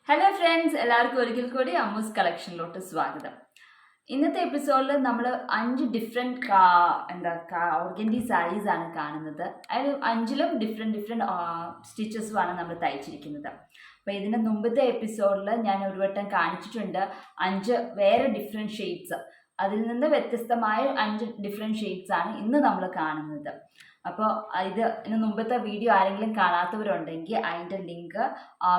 Hello friends, എല്ലാവർക്കും ഒരിക്കൽ കൂടി അമ്മൂസ് കളക്ഷനിലോട്ട് സ്വാഗതം. ഇന്നത്തെ എപ്പിസോഡിൽ നമ്മൾ 5 ഡിഫറെൻറ്റ് ഓർഗൻഡി സാരീസ് ആണ് കാണുന്നത്. അതിൽ 5ലും ഡിഫറെൻറ്റ് സ്റ്റിച്ചസുമാണ് നമ്മൾ തയ്ച്ചിരിക്കുന്നത്. അപ്പോൾ ഇതിൻ്റെ മുമ്പത്തെ എപ്പിസോഡിൽ ഞാൻ ഒരു വട്ടം കാണിച്ചിട്ടുണ്ട് 5 വേറെ ഡിഫറെൻറ്റ് ഷെയ്ഡ്സ്. അതിൽ നിന്ന് വ്യത്യസ്തമായ 5 ഡിഫറെൻറ്റ് ഷെയ്ഡ്സ് ആണ് ഇന്ന് നമ്മൾ കാണുന്നത്. അപ്പോൾ ഇതിന് മുമ്പത്തെ വീഡിയോ ആരെങ്കിലും കാണാത്തവരുണ്ടെങ്കിൽ അതിൻ്റെ ലിങ്ക്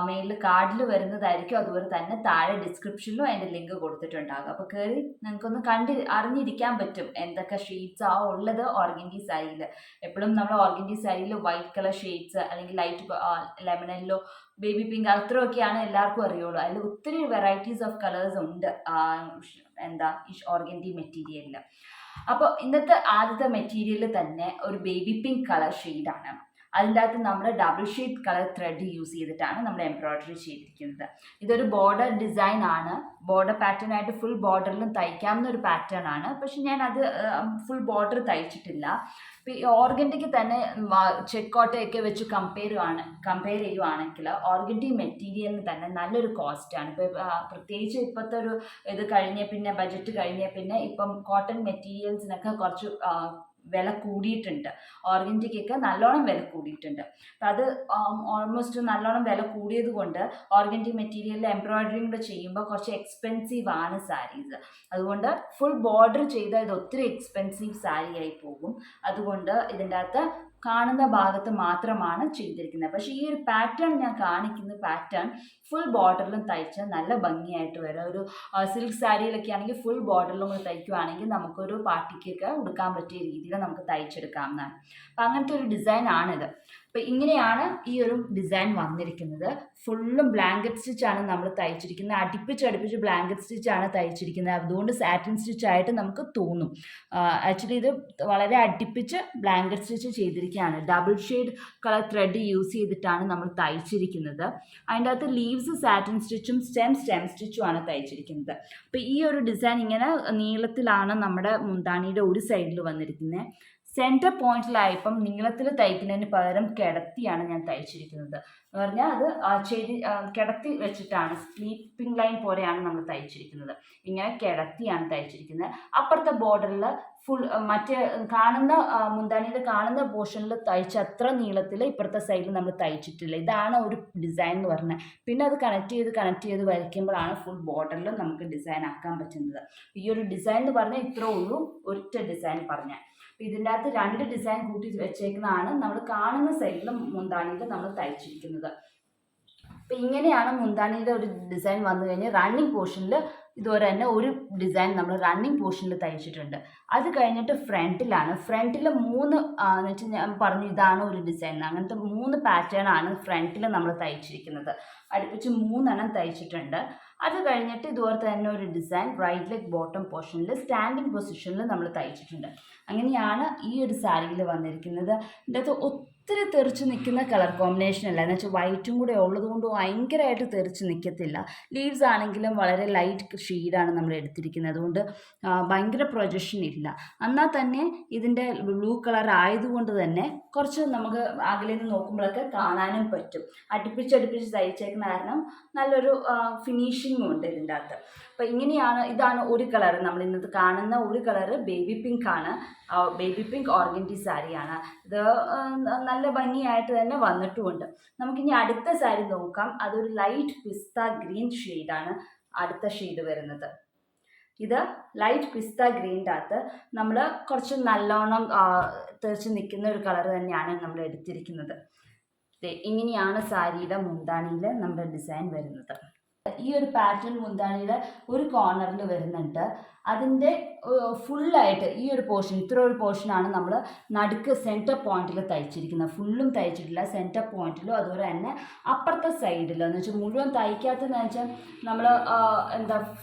മെയിലിൽ കാർഡിൽ വരുന്നതായിരിക്കും. അതുപോലെ തന്നെ താഴെ ഡിസ്ക്രിപ്ഷനിലും അതിൻ്റെ ലിങ്ക് കൊടുത്തിട്ടുണ്ടാകും. അപ്പോൾ കയറി നിങ്ങൾക്കൊന്ന് അറിഞ്ഞിരിക്കാൻ പറ്റും എന്തൊക്കെ ഷെയ്ഡ്സ് ഉള്ളത് ഓർഗൻഡി സാരിയിൽ. എപ്പോഴും നമ്മൾ ഓർഗൻഡി സാരിയിൽ വൈറ്റ് കളർ ഷെയ്ഡ്സ് അല്ലെങ്കിൽ light lemon yellow, baby pink അത്രയൊക്കെയാണ് എല്ലാവർക്കും അറിയുള്ളൂ. അതിൽ ഒത്തിരി വെറൈറ്റീസ് ഓഫ് കളേഴ്സ് ഉണ്ട് ഈ ഓർഗൻഡി മെറ്റീരിയലിൽ. അപ്പോൾ ഇന്നത്തെ ആദ്യത്തെ മെറ്റീരിയൽ തന്നെ ഒരു ബേബി പിങ്ക് കളർ ഷെയ്ഡാണ്. അതിൻ്റെ അകത്ത് നമ്മൾ double shade colour thread use ചെയ്തിട്ടാണ് നമ്മൾ എംബ്രോയിഡറി ചെയ്തിരിക്കുന്നത്. ഇതൊരു ബോർഡർ ഡിസൈൻ ആണ്. ബോർഡർ പാറ്റേൺ ആയിട്ട് ഫുൾ ബോർഡറിലും തയ്ക്കാവുന്ന ഒരു പാറ്റേൺ ആണ്. പക്ഷെ ഞാൻ അത് ഫുൾ ബോർഡർ തയ്ച്ചിട്ടില്ല. ഇപ്പോൾ ഈ ഓർഗൻഡിക്ക് തന്നെ ചെക്കോട്ടയൊക്കെ വെച്ച് കമ്പയർ ചെയ്യുവാണെങ്കിൽ ഓർഗൻഡി മെറ്റീരിയലിന് തന്നെ നല്ലൊരു കോസ്റ്റാണ്. ഇപ്പോൾ പ്രത്യേകിച്ച് ഇപ്പോഴത്തെ ഒരു ബജറ്റ് കഴിഞ്ഞ പിന്നെ ഇപ്പം കോട്ടൺ മെറ്റീരിയൽസിനൊക്കെ കുറച്ച് വില കൂടിയിട്ടുണ്ട്. ഓർഗൻഡിക്കൊക്കെ നല്ലോണം വില കൂടിയിട്ടുണ്ട്. അപ്പം അത് ഓൾമോസ്റ്റ് നല്ലോണം വില കൂടിയത് കൊണ്ട് ഓർഗൻഡി മെറ്റീരിയലിൽ എംബ്രോയിഡറിയും കൂടെ ചെയ്യുമ്പോൾ കുറച്ച് എക്സ്പെൻസീവ് ആണ് സാരീസ്. അതുകൊണ്ട് ഫുൾ ബോർഡർ ചെയ്താൽ ഇത് ഒത്തിരി എക്സ്പെൻസീവ് സാരി ആയി പോകും. അതുകൊണ്ട് ഇതിൻ്റെ അകത്ത് കാണുന്ന ഭാഗത്ത് മാത്രമാണ് ചെയ്തിരിക്കുന്നത്. പക്ഷേ ഈ ഒരു പാറ്റേൺ ഞാൻ കാണിക്കുന്ന പാറ്റേൺ ഫുൾ ബോർഡറിലും തയ്ച്ച് നല്ല ഭംഗിയായിട്ട് വരും. ഒരു സിൽക്ക് സാരിയിലൊക്കെ ആണെങ്കിൽ ഫുൾ ബോർഡറിലും കൂടെ തയ്ക്കുകയാണെങ്കിൽ നമുക്കൊരു പാർട്ടിക്കൊക്കെ ഉടുക്കാൻ പറ്റിയ രീതിയിൽ നമുക്ക് തയ്ച്ചെടുക്കാവുന്നതാണ്. അപ്പം അങ്ങനത്തെ ഒരു ഡിസൈൻ ആണിത്. അപ്പം ഇങ്ങനെയാണ് ഈ ഒരു ഡിസൈൻ വന്നിരിക്കുന്നത്. ഫുള്ളും ബ്ലാങ്കറ്റ് സ്റ്റിച്ചാണ് നമ്മൾ തയ്ച്ചിരിക്കുന്നത്. അടുപ്പിച്ച് ബ്ലാങ്കറ്റ് സ്റ്റിച്ചാണ് തയ്ച്ചിരിക്കുന്നത്. അതുകൊണ്ട് സാറ്റിൻ സ്റ്റിച്ചായിട്ട് നമുക്ക് തോന്നും. ആക്ച്വലി ഇത് വളരെ അടുപ്പിച്ച് ബ്ലാങ്കറ്റ് സ്റ്റിച്ച് ചെയ്തിരിക്കുകയാണ്. Double shade colour thread use ചെയ്തിട്ടാണ് നമ്മൾ തയ്ച്ചിരിക്കുന്നത്. അതിൻ്റെ അകത്ത് ലീവ്സ് സാറ്റിൻ സ്റ്റിച്ചും സ്റ്റെം സ്റ്റിച്ചുമാണ് തയ്ച്ചിരിക്കുന്നത്. അപ്പോൾ ഈ ഒരു ഡിസൈൻ ഇങ്ങനെ നീളത്തിലാണ് നമ്മുടെ മുന്താണിയുടെ ഒരു സൈഡിൽ വന്നിരിക്കുന്നത്. സെൻറ്റർ പോയിന്റിലായപ്പം നീളത്തിൽ തയ്ക്കുന്നതിന് പകരം കിടത്തിയാണ് ഞാൻ തയ്ച്ചിരിക്കുന്നത്. എന്ന് പറഞ്ഞാൽ അത് കിടത്തി വെച്ചിട്ടാണ്, സ്ലീപ്പിംഗ് ലൈൻ പോലെയാണ് നമ്മൾ തയ്ച്ചിരിക്കുന്നത്. ഇങ്ങനെ കിടത്തിയാണ് തയ്ച്ചിരിക്കുന്നത്. അപ്പുറത്തെ ബോർഡറിൽ ഫുൾ മറ്റേ മുന്താണിയിൽ കാണുന്ന പോർഷനിൽ തയ്ച്ച അത്ര നീളത്തിൽ ഇപ്പുറത്തെ സൈഡിൽ നമ്മൾ തയ്ച്ചിട്ടില്ല. ഇതാണ് ഒരു ഡിസൈൻ എന്ന് പറഞ്ഞാൽ. പിന്നെ അത് കണക്ട് ചെയ്ത് വരയ്ക്കുമ്പോഴാണ് ഫുൾ ബോർഡറിൽ നമുക്ക് ഡിസൈൻ ആക്കാൻ പറ്റുന്നത്. ഈ ഒരു ഡിസൈൻ എന്ന് പറഞ്ഞാൽ ഇത്രേ ഉള്ളൂ, ഒറ്റ ഡിസൈൻ പറഞ്ഞാൽ. ഇതിൻ്റെ അകത്ത് 2 ഡിസൈൻ കൂട്ടി വെച്ചേക്കുന്നതാണ് നമ്മൾ കാണുന്ന സൈഡിലും മുന്താണിയിൽ നമ്മൾ തയ്ച്ചിരിക്കുന്നത്. അപ്പം ഇങ്ങനെയാണ് മുന്താണിയുടെ ഒരു ഡിസൈൻ വന്നു കഴിഞ്ഞാൽ റണ്ണിങ് പോർഷനിൽ ഇതുപോലെ തന്നെ ഒരു ഡിസൈൻ നമ്മൾ റണ്ണിങ് പോർഷനിൽ തയ്ച്ചിട്ടുണ്ട്. അത് കഴിഞ്ഞിട്ട് ഫ്രണ്ടിൽ 3 എന്ന് വെച്ചാൽ ഞാൻ പറഞ്ഞു ഇതാണ് ഒരു ഡിസൈൻ. അങ്ങനത്തെ 3 പാറ്റേൺ ആണ് ഫ്രണ്ടിൽ നമ്മൾ തയ്ച്ചിരിക്കുന്നത്. അടുപ്പിച്ച് 3 തയ്ച്ചിട്ടുണ്ട്. അത് കഴിഞ്ഞിട്ട് ഇതുപോലെ തന്നെ ഒരു ഡിസൈൻ റൈറ്റ് ലെഗ് ബോട്ടം പോർഷനിൽ സ്റ്റാൻഡിങ് പൊസിഷനിൽ നമ്മൾ തയ്ച്ചിട്ടുണ്ട്. അങ്ങനെയാണ് ഈ ഒരു സാരിയിൽ വന്നിരിക്കുന്നത്. ഇതിൻ്റെ അകത്ത് ഒത്തിരി തെറിച്ച് നിൽക്കുന്ന കളർ കോമ്പിനേഷൻ അല്ല. എന്ന് വെച്ചാൽ വൈറ്റും കൂടെ ഉള്ളത് കൊണ്ട് ഭയങ്കരമായിട്ട് തെറിച്ച് നിൽക്കത്തില്ല. ലീവ്സ് ആണെങ്കിലും വളരെ ലൈറ്റ് ഷെയ്ഡാണ് നമ്മൾ എടുത്തിരിക്കുന്നത്. അതുകൊണ്ട് ഭയങ്കര പ്രൊജക്ഷൻ ഇല്ല. എന്നാൽ തന്നെ ഇതിൻ്റെ ബ്ലൂ കളർ ആയതുകൊണ്ട് തന്നെ കുറച്ച് നമുക്ക് അകലെ നിന്ന് നോക്കുമ്പോഴൊക്കെ കാണാനും പറ്റും. അടുപ്പിച്ച് തയ്ച്ചേക്കുന്ന കാരണം നല്ലൊരു ഫിനിഷിങ്ങും ഉണ്ട് ഇതിൻ്റെ അകത്ത്. അപ്പോൾ ഇതാണ് ഒരു കളർ. നമ്മൾ ഇന്നത്തെ കാണുന്ന ഒരു കളറ് ബേബി പിങ്ക് ആണ്. ബേബി പിങ്ക് ഓർഗൻഡി സാരിയാണ്. ഇത് നല്ല ഭംഗിയായിട്ട് തന്നെ വന്നിട്ടുമുണ്ട്. നമുക്കിനി അടുത്ത സാരി നോക്കാം. അതൊരു ലൈറ്റ് പിസ്ത ഗ്രീൻ ഷെയ്ഡാണ് അടുത്ത ഷെയ്ഡ് വരുന്നത്. ഇത് ലൈറ്റ് പിസ്ത ഗ്രീൻ്റെ അകത്ത് നമ്മൾ കുറച്ച് നല്ലോണം തെറിച്ച് നിൽക്കുന്ന ഒരു കളർ തന്നെയാണ് നമ്മൾ എടുത്തിരിക്കുന്നത്. ഇങ്ങനെയാണ് സാരിയുടെ മുന്താണിയിൽ നമ്മുടെ ഡിസൈൻ വരുന്നത്. ഈ ഒരു പാറ്റേൺ മുന്താണിയുടെ ഒരു കോർണറിൽ വരുന്നുണ്ട്. അതിൻ്റെ ഫുള്ളായിട്ട് ഈ ഒരു പോർഷൻ, ഇത്ര ഒരു പോർഷനാണ് നമ്മൾ നടുക്ക് സെൻറ്റർ പോയിന്റിൽ തയ്ച്ചിരിക്കുന്നത്. ഫുള്ളും തയ്ച്ചിട്ടില്ല, സെൻറ്റർ പോയിന്റിലും അതുപോലെ തന്നെ അപ്പുറത്തെ സൈഡിലും. എന്ന് വെച്ചാൽ മുഴുവൻ തയ്ക്കാത്തതെന്ന് വെച്ചാൽ നമ്മൾ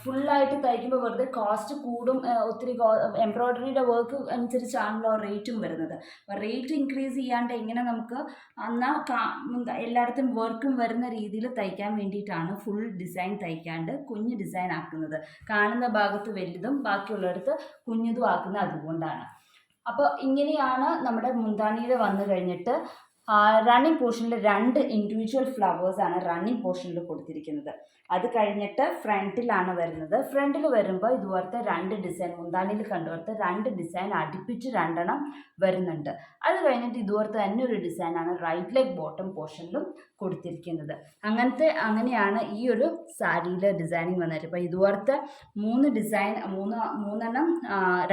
ഫുള്ളായിട്ട് തയ്ക്കുമ്പോൾ വെറുതെ കോസ്റ്റ് കൂടും. ഒത്തിരി എംബ്രോയിഡറിയുടെ വർക്ക് അനുസരിച്ചാണല്ലോ റേറ്റും വരുന്നത്. അപ്പോൾ റേറ്റ് ഇൻക്രീസ് ചെയ്യാണ്ട് എങ്ങനെ നമുക്ക് എല്ലായിടത്തും വർക്കും വരുന്ന രീതിയിൽ തയ്ക്കാൻ വേണ്ടിയിട്ടാണ് ഫുൾ ഡിസൈൻ തയ്ക്കാണ്ട് കുഞ്ഞ് ഡിസൈൻ ആക്കുന്നത്. കാണുന്ന ഭാഗത്ത് വലുതും ബാക്കിയുള്ളിടത്ത് കുഞ്ഞതും ആക്കുന്നത് അതുകൊണ്ടാണ്. അപ്പോൾ ഇങ്ങനെയാണ് നമ്മുടെ മുന്താണിയിൽ വന്നു കഴിഞ്ഞിട്ട് റണ്ണിങ് പോർഷനിൽ 2 ഇൻഡിവിജ്വൽ ഫ്ലവേഴ്സാണ് റണ്ണിങ് പോർഷനിൽ കൊടുത്തിരിക്കുന്നത്. അത് കഴിഞ്ഞിട്ട് ഫ്രണ്ടിലാണ് വരുന്നത്. ഫ്രണ്ടിൽ വരുമ്പോൾ ഇതുപോലത്തെ 2 ഡിസൈൻ, മുന്താണിയിൽ കണ്ടുപോലത്തെ 2 ഡിസൈൻ അടുപ്പിച്ച് 2 വരുന്നുണ്ട്. അത് കഴിഞ്ഞിട്ട് ഇതുപോലത്തെ തന്നെ ഒരു ഡിസൈനാണ് റൈറ്റ് ലെഗ് ബോട്ടം പോർഷനിലും കൊടുത്തിരിക്കുന്നത്. അങ്ങനെയാണ് ഈ ഒരു സാരിയിലെ ഡിസൈനിങ് വന്നിട്ട്. ഇപ്പോൾ ഇതുപോലത്തെ 3 ഡിസൈൻ, മൂന്നെണ്ണം,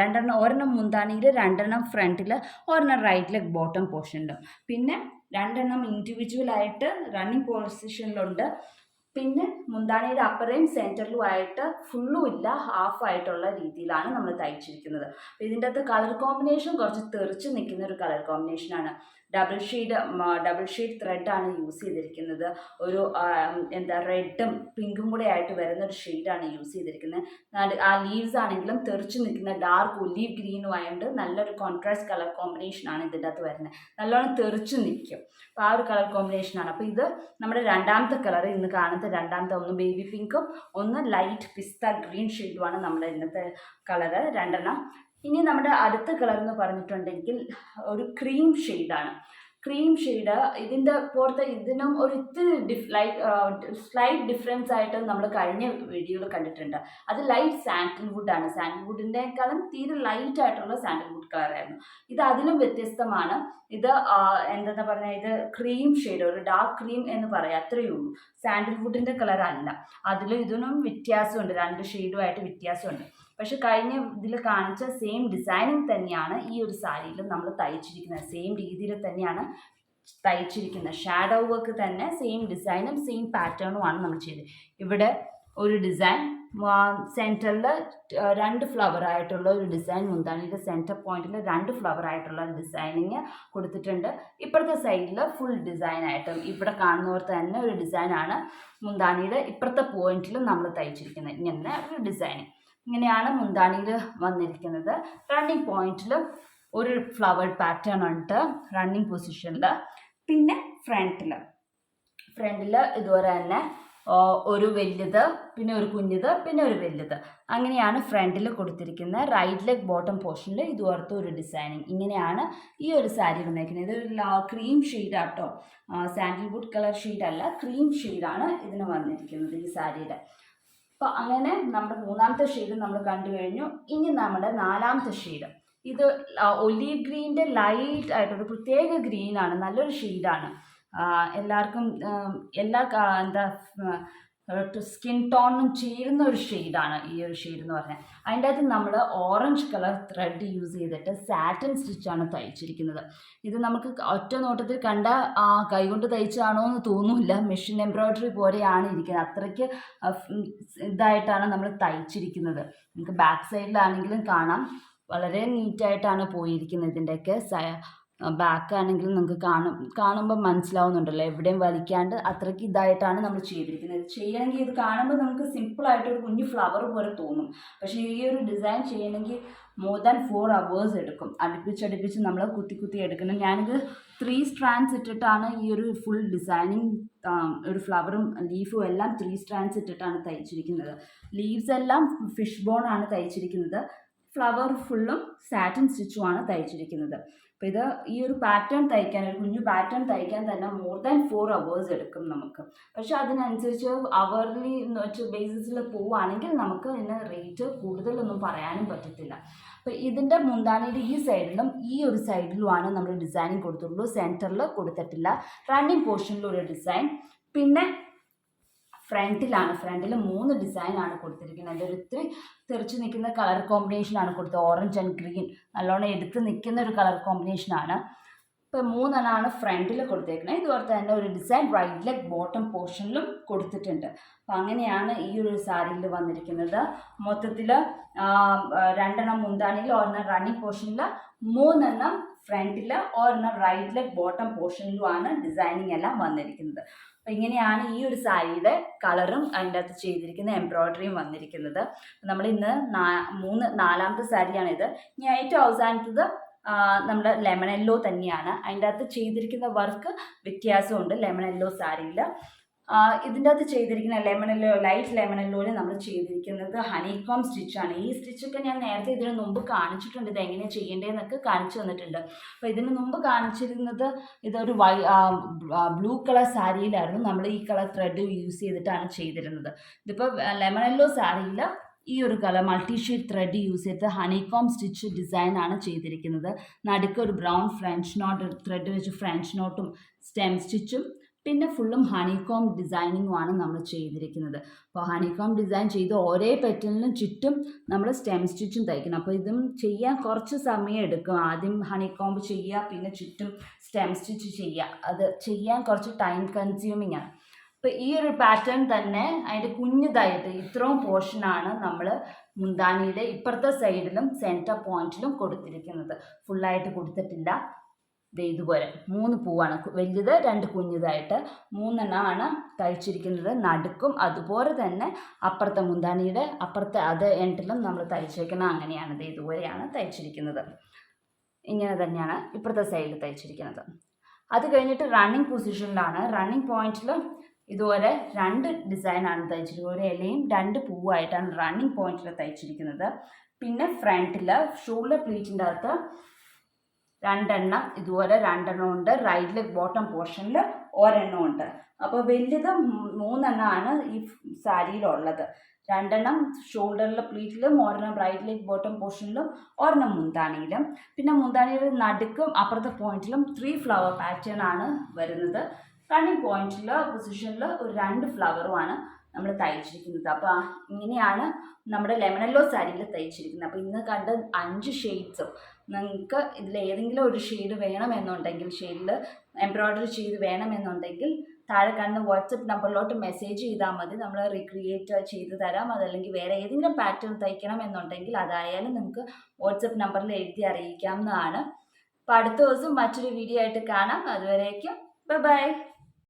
2 ഒരെണ്ണം മുന്താണിയിൽ, 2 ഫ്രണ്ടിൽ, ഒരെണ്ണം റൈറ്റ് ലെഗ് ബോട്ടം പോർഷനിലും, പിന്നെ 2 ഇൻഡിവിജ്വലായിട്ട് റണ്ണിങ് പൊസിഷനിലുണ്ട്. പിന്നെ മുന്താണിയുടെ അപ്പറേയും സെൻറ്ററിലും ആയിട്ട് ഫുള്ളും ഇല്ല, ഹാഫ് ആയിട്ടുള്ള രീതിയിലാണ് നമ്മൾ തയ്ച്ചിരിക്കുന്നത്. അപ്പോൾ ഇതിൻ്റെ അകത്ത് കളർ കോമ്പിനേഷൻ കുറച്ച് തെറിച്ച് നിൽക്കുന്ന ഒരു കളർ കോമ്പിനേഷനാണ്. ഡബിൾ ഷെയ്ഡ് ത്രെഡാണ് യൂസ് ചെയ്തിരിക്കുന്നത്. ഒരു റെഡും പിങ്കും കൂടെ ആയിട്ട് വരുന്ന ഒരു ഷെയ്ഡാണ് യൂസ് ചെയ്തിരിക്കുന്നത്. ആ ലീവ്സ് ആണെങ്കിലും തെറിച്ച് നിൽക്കുന്ന ഡാർക്ക് ഒലീവ് ഗ്രീനും ആയതുകൊണ്ട് നല്ലൊരു കോൺട്രാസ്റ്റ് കളർ കോമ്പിനേഷനാണ് ഇതിൻ്റെ അകത്ത് വരുന്നത്. നല്ലോണം തെറിച്ച് നിൽക്കും. അപ്പോൾ ആ ഒരു കളർ കോമ്പിനേഷനാണ്. അപ്പോൾ ഇത് നമ്മുടെ രണ്ടാമത്തെ കളർ, ഇന്ന് കാണുന്ന രണ്ടാമത്തെ, ഒന്ന് ബേബി പിങ്കും ഒന്ന് ലൈറ്റ് പിസ്ത ഗ്രീൻ ഷെയ്ഡുമാണ് നമ്മുടെ ഇന്നത്തെ കളറ്, 2. ഇനി നമ്മുടെ അടുത്ത കളർ എന്ന് പറഞ്ഞിട്ടുണ്ടെങ്കിൽ ഒരു ക്രീം ഷെയ്ഡാണ്. ക്രീം ഷെയ്ഡ് ഇതിൻ്റെ പുറത്ത് ഇതിനും ഒരു ഇത്തിരി സ്ലൈറ്റ് ഡിഫറൻസ് ആയിട്ട് നമ്മൾ കഴിഞ്ഞ വീഡിയോയിൽ കണ്ടിട്ടുണ്ട്. അത് ലൈറ്റ് സാൻഡൽവുഡാണ്. സാൻഡൽവുഡിൻ്റെക്കാളും തീരെ ലൈറ്റ് ആയിട്ടുള്ള സാൻഡൽവുഡ് കളറായിരുന്നു. ഇത് അതിലും വ്യത്യസ്തമാണ്. ഇത് എന്താ പറഞ്ഞാൽ, ഇത് ക്രീം ഷെയ്ഡ്, ഒരു ഡാർക്ക് ക്രീം എന്ന് പറയാം, അത്രയേ ഉള്ളൂ. സാൻഡൽവുഡിൻ്റെ കളർ അല്ല. അതിലും ഇതിനും വ്യത്യാസമുണ്ട്, 2 ഷെയ്ഡുമായിട്ട് വ്യത്യാസമുണ്ട്. പക്ഷെ കഴിഞ്ഞ ഇതിൽ കാണിച്ച സെയിം ഡിസൈനിങ് തന്നെയാണ് ഈ ഒരു സാരിയിലും നമ്മൾ തയ്ച്ചിരിക്കുന്നത്. സെയിം രീതിയിൽ തന്നെയാണ് തയ്ച്ചിരിക്കുന്നത്. ഷാഡോ വർക്ക് തന്നെ സെയിം ഡിസൈനും സെയിം പാറ്റേണുമാണ് നമ്മൾ ചെയ്തത്. ഇവിടെ ഒരു ഡിസൈൻ, സെൻറ്ററിൽ 2 ഫ്ലവർ ആയിട്ടുള്ള ഒരു ഡിസൈൻ, മുന്താണിയുടെ സെൻറ്റർ പോയിന്റിൽ 2 ഫ്ലവർ ആയിട്ടുള്ള ഡിസൈനിങ് കൊടുത്തിട്ടുണ്ട്. ഇപ്പുറത്തെ സൈഡിൽ ഫുൾ ഡിസൈനായിട്ടും ഇവിടെ കാണുന്നവർക്ക് തന്നെ ഒരു ഡിസൈനാണ് മുന്താണിയുടെ ഇപ്പുറത്തെ പോയിന്റിലും നമ്മൾ തയ്ച്ചിരിക്കുന്നത്. ഇങ്ങനെ ഒരു ഡിസൈൻ, ഇങ്ങനെയാണ് മുന്താണിയിൽ വന്നിരിക്കുന്നത്. റണ്ണിങ് പോയിന്റിൽ ഒരു ഫ്ലവർ പാറ്റേൺ ഉണ്ട് റണ്ണിങ് പൊസിഷനിൽ. പിന്നെ ഫ്രണ്ടിൽ ഇതുപോലെ തന്നെ ഒരു വലുത്, പിന്നെ ഒരു കുഞ്ഞത്, പിന്നെ ഒരു വലുത്, അങ്ങനെയാണ് ഫ്രണ്ടിൽ കൊടുത്തിരിക്കുന്നത്. റൈറ്റ് ലെഗ് ബോട്ടം പോർഷനിൽ ഇതുപോലത്തെ ഒരു ഡിസൈനിങ്. ഇങ്ങനെയാണ് ഈ ഒരു സാരി വന്നിരിക്കുന്നത്. ഇതൊരു ക്രീം ഷെയ്ഡാട്ടോ, സാൻഡൽവുഡ് കളർ ഷെയ്ഡല്ല, ക്രീം ഷെയ്ഡാണ് ഇതിന് വന്നിരിക്കുന്നത് ഈ സാരിയുടെ. അപ്പോൾ അങ്ങനെ നമ്മുടെ 3ാമത്തെ ഷെയ്ഡ് നമ്മൾ കണ്ടു കഴിഞ്ഞു. ഇനി നമ്മുടെ 4ാമത്തെ ഷെയ്ഡ്, ഇത് ഒലീവ് ഗ്രീൻ്റെ ലൈറ്റ് ആയിട്ടൊരു പ്രത്യേക ഗ്രീനാണ്, നല്ലൊരു ഷെയ്ഡാണ്. എല്ലാവർക്കും സ്കിൻ ടോണും ചേരുന്ന ഒരു ഷെയ്ഡാണ് ഈ ഒരു ഷെയ്ഡ് എന്ന് പറഞ്ഞാൽ. അതിൻ്റെ അകത്ത് നമ്മൾ ഓറഞ്ച് കളർ ത്രെഡ് യൂസ് ചെയ്തിട്ട് സാറ്റൻ സ്റ്റിച്ചാണ് തയ്ച്ചിരിക്കുന്നത്. ഇത് നമുക്ക് ഒറ്റ നോട്ടത്തിൽ കണ്ട കൈകൊണ്ട് തയ്ച്ചാണോ എന്ന് തോന്നില്ല, മെഷീൻ എംബ്രോയിഡറി പോലെയാണ് ഇരിക്കുന്നത്. അത്രയ്ക്ക് ഇതായിട്ടാണ് നമ്മൾ തയ്ച്ചിരിക്കുന്നത്. നമുക്ക് ബാക്ക് സൈഡിലാണെങ്കിലും കാണാം, വളരെ നീറ്റായിട്ടാണ് പോയിരിക്കുന്നത്. ഇതിൻ്റെയൊക്കെ ബാക്ക് ആണെങ്കിലും നമുക്ക് കാണുമ്പോൾ മനസ്സിലാവുന്നുണ്ടല്ലോ, എവിടെയും വലിക്കാണ്ട് അത്രയ്ക്ക് ഇതായിട്ടാണ് നമ്മൾ ചെയ്തിരിക്കുന്നത്. ചെയ്യണമെങ്കിൽ ഇത് കാണുമ്പോൾ നമുക്ക് സിമ്പിളായിട്ടൊരു കുഞ്ഞു ഫ്ലവർ പോലെ തോന്നും. പക്ഷേ ഈ ഒരു ഡിസൈൻ ചെയ്യണമെങ്കിൽ മോർ ദാൻ 4 hours എടുക്കും. അടുപ്പിച്ച് നമ്മൾ കുത്തി എടുക്കണം. ഞാനിത് 3 strands ഇട്ടിട്ടാണ് ഈ ഒരു ഫുൾ ഡിസൈനിങ്, ഒരു ഫ്ലവറും ലീഫും എല്ലാം 3 strands ഇട്ടിട്ടാണ് തയ്ച്ചിരിക്കുന്നത്. ലീവ്സ് എല്ലാം ഫിഷ് ബോൺ ആണ് തയ്ച്ചിരിക്കുന്നത്. ഫ്ലവർ ഫുള്ളും സാറ്റിൻ സ്റ്റിച്ചുമാണ് തയ്ച്ചിരിക്കുന്നത്. അപ്പോൾ ഇത് ഈ ഒരു പാറ്റേൺ തയ്ക്കാൻ, ഒരു കുഞ്ഞു പാറ്റേൺ തയ്ക്കാൻ തന്നെ മോർ ദാൻ 4 hours എടുക്കും നമുക്ക്. പക്ഷെ അതിനനുസരിച്ച് അവർലി ബേസിസിൽ പോവുകയാണെങ്കിൽ നമുക്ക് ഇതിന് റേറ്റ് കൂടുതലൊന്നും പറയാനും പറ്റത്തില്ല. അപ്പോൾ ഇതിൻ്റെ മുന്താണിയുടെ ഈ സൈഡിലും ഈ ഒരു സൈഡിലുമാണ് നമ്മൾ ഡിസൈനിങ് കൊടുത്തിട്ടുള്ളൂ, സെൻറ്ററിൽ കൊടുത്തിട്ടില്ല. റണ്ണിങ് പോർഷനിൽ ഒരു ഡിസൈൻ, പിന്നെ ഫ്രണ്ടിൽ 3 ഡിസൈനാണ് കൊടുത്തിരിക്കുന്നത്. അതിൻ്റെ ഒത്തിരി തെറിച്ച് നിൽക്കുന്ന കളർ കോമ്പിനേഷനാണ് കൊടുത്തത്. ഓറഞ്ച് ആൻഡ് ഗ്രീൻ നല്ലോണം എടുത്ത് നിൽക്കുന്ന ഒരു കളർ കോമ്പിനേഷനാണ്. ഇപ്പോൾ 3 ഫ്രണ്ടിൽ കൊടുത്തേക്കുന്നത്. ഇതുപോലെ തന്നെ ഒരു ഡിസൈൻ റൈറ്റ് ലെഗ് ബോട്ടം പോർഷനിലും കൊടുത്തിട്ടുണ്ട്. അപ്പോൾ അങ്ങനെയാണ് ഈ ഒരു സാരിയിൽ വന്നിരിക്കുന്നത്. മൊത്തത്തിൽ 2 മുന്താണിയിൽ, 1 റണ്ണിങ് പോർഷനിൽ, 3 ഫ്രണ്ടിൽ, 1 റൈറ്റ് ലെഗ് ബോട്ടം പോർഷനിലുമാണ് ഡിസൈനിങ് എല്ലാം വന്നിരിക്കുന്നത്. അപ്പോൾ ഇങ്ങനെയാണ് ഈ ഒരു സാരിയുടെ കളറും അതിൻ്റെ അകത്ത് ചെയ്തിരിക്കുന്ന എംബ്രോയിഡറിയും വന്നിരിക്കുന്നത്. നമ്മൾ ഇന്ന് 4ാമത്തെ സാരിയാണിത്. ഇനി ഏറ്റവും അവസാനത്തത് നമ്മുടെ ലെമൺ യെല്ലോ തന്നെയാണ്. അതിൻ്റെ അകത്ത് ചെയ്തിരിക്കുന്ന വർക്ക് വ്യത്യാസമുണ്ട് ലെമൺ യെല്ലോ സാരിയിൽ. ഇതിൻ്റെ അകത്ത് ചെയ്തിരിക്കുന്ന ലെമണല്ലോ ലൈറ്റ് ലെമണല്ലോയിൽ നമ്മൾ ചെയ്തിരിക്കുന്നത് ഹണികോം സ്റ്റിച്ചാണ്. ഈ സ്റ്റിച്ചൊക്കെ ഞാൻ നേരത്തെ ഇതിനു മുമ്പ് കാണിച്ചിട്ടുണ്ട്, ഇത് എങ്ങനെയാണ് ചെയ്യേണ്ടതെന്നൊക്കെ കാണിച്ചു തന്നിട്ടുണ്ട്. അപ്പോൾ ഇതിനു മുമ്പ് കാണിച്ചിരുന്നത് ഇതൊരു ബ്ലൂ കളർ സാരിയിലായിരുന്നു നമ്മൾ ഈ കളർ ത്രെഡ് യൂസ് ചെയ്തിട്ടാണ് ചെയ്തിരുന്നത്. ഇതിപ്പോൾ ലെമണല്ലോ സാരിയിൽ ഈ ഒരു colour multi shade thread use ചെയ്ത് ഹണികോം സ്റ്റിച്ച് ഡിസൈൻ ആണ് ചെയ്തിരിക്കുന്നത്. നടുക്ക് ഒരു ബ്രൗൺ ഫ്രഞ്ച് നോട്ട് ത്രെഡ് വെച്ച് ഫ്രഞ്ച് നോട്ടും സ്റ്റെം സ്റ്റിച്ചും പിന്നെ ഫുള്ളും ഹണികോം ഡിസൈനിങ്ങുമാണ് നമ്മൾ ചെയ്തിരിക്കുന്നത്. അപ്പോൾ ഹണികോം ഡിസൈൻ ചെയ്ത് ഓരോ പെറ്റലിനും ചുറ്റും നമ്മൾ സ്റ്റെം സ്റ്റിച്ചും തയ്ക്കണം. അപ്പോൾ ഇതും ചെയ്യാൻ കുറച്ച് സമയം എടുക്കും. ആദ്യം ഹണികോംബ് ചെയ്യുക, പിന്നെ ചുറ്റും സ്റ്റെം സ്റ്റിച്ച് ചെയ്യുക. അത് ചെയ്യാൻ കുറച്ച് ടൈം കൺസ്യൂമിങ് ആണ്. അപ്പോൾ ഈ ഒരു പാറ്റേൺ തന്നെ അതിൻ്റെ കുഞ്ഞതായിട്ട് ഇത്രയും പോർഷനാണ് നമ്മൾ മുന്താണിയുടെ ഇപ്പുറത്തെ സൈഡിലും സെൻറ്റർ പോയിന്റിലും കൊടുത്തിരിക്കുന്നത്. ഫുള്ളായിട്ട് കൊടുത്തിട്ടില്ല. ഇതുപോലെ 3 പൂവാണ്, വലുത് 2 കുഞ്ഞതായിട്ട് 3 തയ്ച്ചിരിക്കുന്നത്. നടുക്കും അതുപോലെ തന്നെ അപ്പുറത്തെ മുന്താണിയുടെ അപ്പുറത്തെ അത് എൻഡിലും നമ്മൾ തയ്ച്ചിരിക്കുന്നത്. അങ്ങനെയാണ് ഇതുപോലെയാണ് തയ്ച്ചിരിക്കുന്നത്. ഇങ്ങനെ തന്നെയാണ് ഇപ്പുറത്തെ സൈഡിൽ തയ്ച്ചിരിക്കുന്നത്. അത് കഴിഞ്ഞിട്ട് റണ്ണിങ് പൊസിഷനിലാണ്. റണ്ണിങ് പോയിന്റിൽ ഇതുപോലെ 2 ഡിസൈനാണ് തയ്ച്ചിരിക്കുന്നത്. ഒരു ഇലയും 2 പൂവായിട്ടാണ് റണ്ണിങ് പോയിന്റിൽ തയ്ച്ചിരിക്കുന്നത്. പിന്നെ ഫ്രണ്ടിൽ ഷോൾഡർ പ്ലീറ്റിൻ്റെ അകത്ത് 2 ഇതുപോലെ 2 ഉണ്ട്. റൈറ്റ് ലെഗ് ബോട്ടം പോർഷനിൽ 1 ഉണ്ട്. അപ്പോൾ വലുത് 3 ഈ സാരിയിലുള്ളത്. 2 ഷോൾഡറിലെ പ്ലീറ്റിലും 1 റൈറ്റ് ലെഗ് ബോട്ടം പോർഷനിലും 1 മുന്താണിയിലും. പിന്നെ മുന്താണിയുടെ നടുക്കും അപ്പുറത്തെ പോയിന്റിലും 3 ഫ്ലവർ പാറ്റേൺ ആണ് വരുന്നത്. റണ്ണിങ് പോയിന്റിൽ പൊസിഷനിൽ ഒരു 2 ഫ്ലവറുമാണ് നമ്മൾ തയ്ച്ചിരിക്കുന്നത്. അപ്പോൾ ഇങ്ങനെയാണ് നമ്മുടെ ലെമണല്ലോ സാരിയിൽ തയ്ച്ചിരിക്കുന്നത്. അപ്പോൾ ഇന്ന് കണ്ട 5 ഷെയ്ഡ്സും നിങ്ങൾക്ക് ഇതിൽ ഏതെങ്കിലും ഒരു ഷെയ്ഡ് വേണമെന്നുണ്ടെങ്കിൽ, ഷെയ്ഡിൽ എംബ്രോയ്ഡറി ചെയ്ത് വേണമെന്നുണ്ടെങ്കിൽ താഴെ കാണുന്ന വാട്സപ്പ് നമ്പറിലോട്ട് മെസ്സേജ് ചെയ്താൽ മതി. നമ്മൾ റീക്രിയേറ്റ് ചെയ്ത് തരാം. അതല്ലെങ്കിൽ വേറെ ഏതെങ്കിലും പാറ്റേൺ തയ്ക്കണം എന്നുണ്ടെങ്കിൽ അതായാലും നമുക്ക് വാട്സപ്പ് നമ്പറിൽ എഴുതി അറിയിക്കാവുന്നതാണ്. അപ്പോൾ അടുത്ത ദിവസം മറ്റൊരു വീഡിയോ ആയിട്ട് കാണാം. അതുവരേക്കും ബൈ.